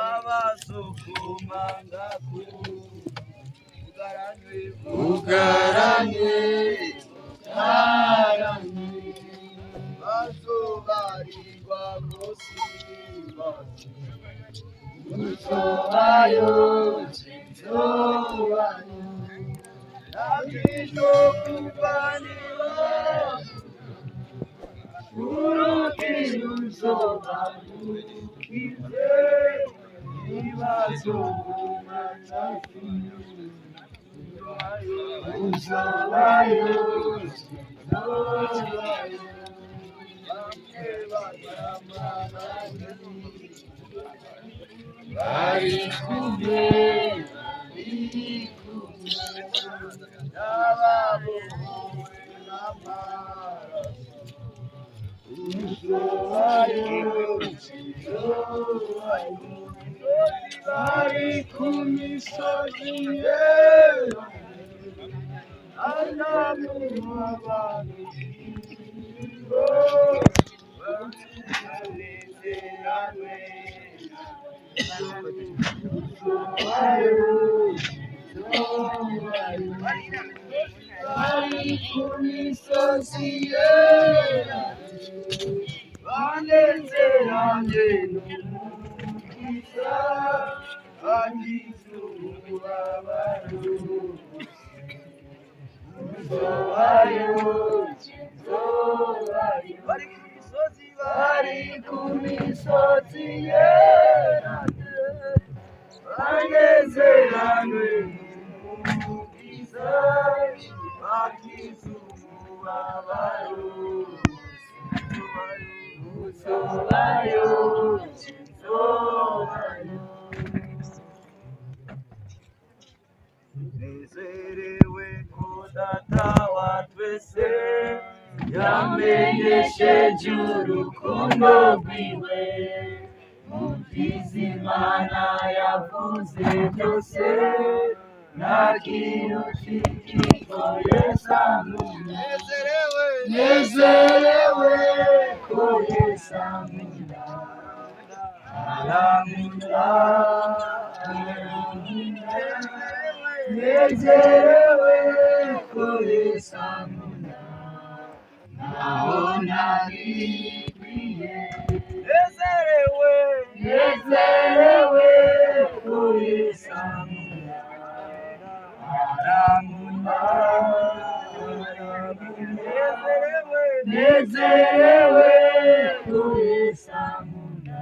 abasukuma ngaku ugaranywe basobarirwa gusimba usobayo nabisho kubanira urukirusobanukize ibazumanafi usobayo barikumye bari ku misozi yera nezerewe ko data wa twese yamenyesheje urukundo rwiwe Imana yavuze byose nta kintu kigoye nezerewe ko Yesu ankunda arankunda nezerewe ko Yesu ankunda naho ntabikwiye nezerewe ko Yesu ankunda arankunda nezerewe ko Yesu ankunda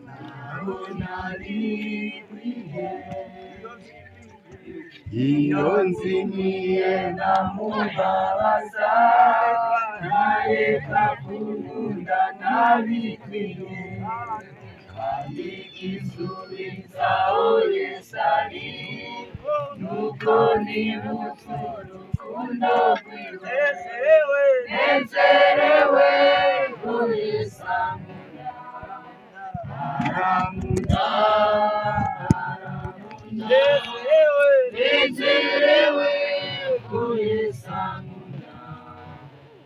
naho ntabikwiye iyo nzimiye namubabaza ntareka kunkunda ntabikwiye kandi igisubizaho Yesu ari nuko nibutse urukundo rwiwe nezerewe ko Yesu ankunda arankunda nezerewe ko Yesu ankunda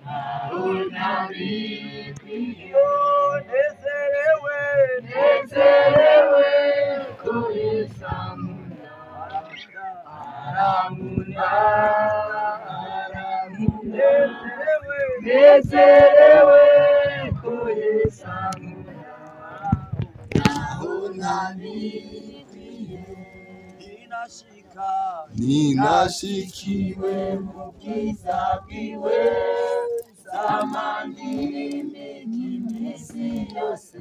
naho ntabikwiye nezerewe ko Yesu ankunda arankunda nezerewe ko Yesu ankunda naho ntabikwiye ninashikiwe mu bwiza bwiwe zamandimi iminsi yose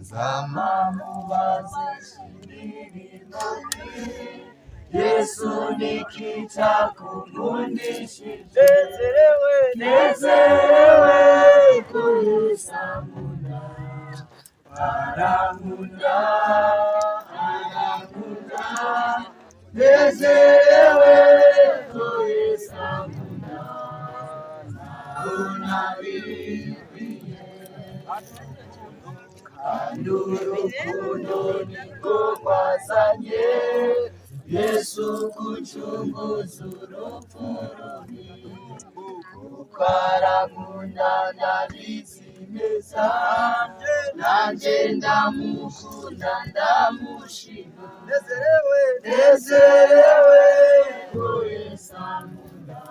zamamubaze imirimo Yesu nikita kumundishije nezerewe ko Yesu ankunda arankunda nezerewe ko Yesu ankunda naho ntabikwiye kandi urukundo nirwo rwazanye Yesu gucunguza urupfu rubi kuko arankunda ndabizi neza, nanjye ndamukunda ndamushima, nezerewe ko Yesu ankunda,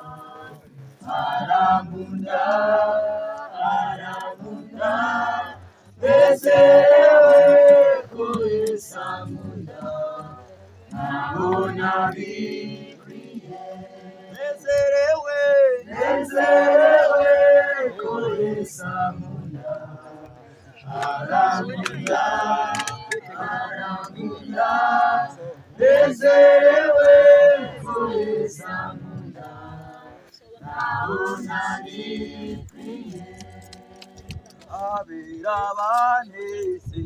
arankunda, nezerewe ko Yesu ankunda, ntabona bikwiye, nezerewe ko Yesu ankunda, arankunda, nezerewe ko Yesu ankunda, ntabona bikwiye. Abera baneze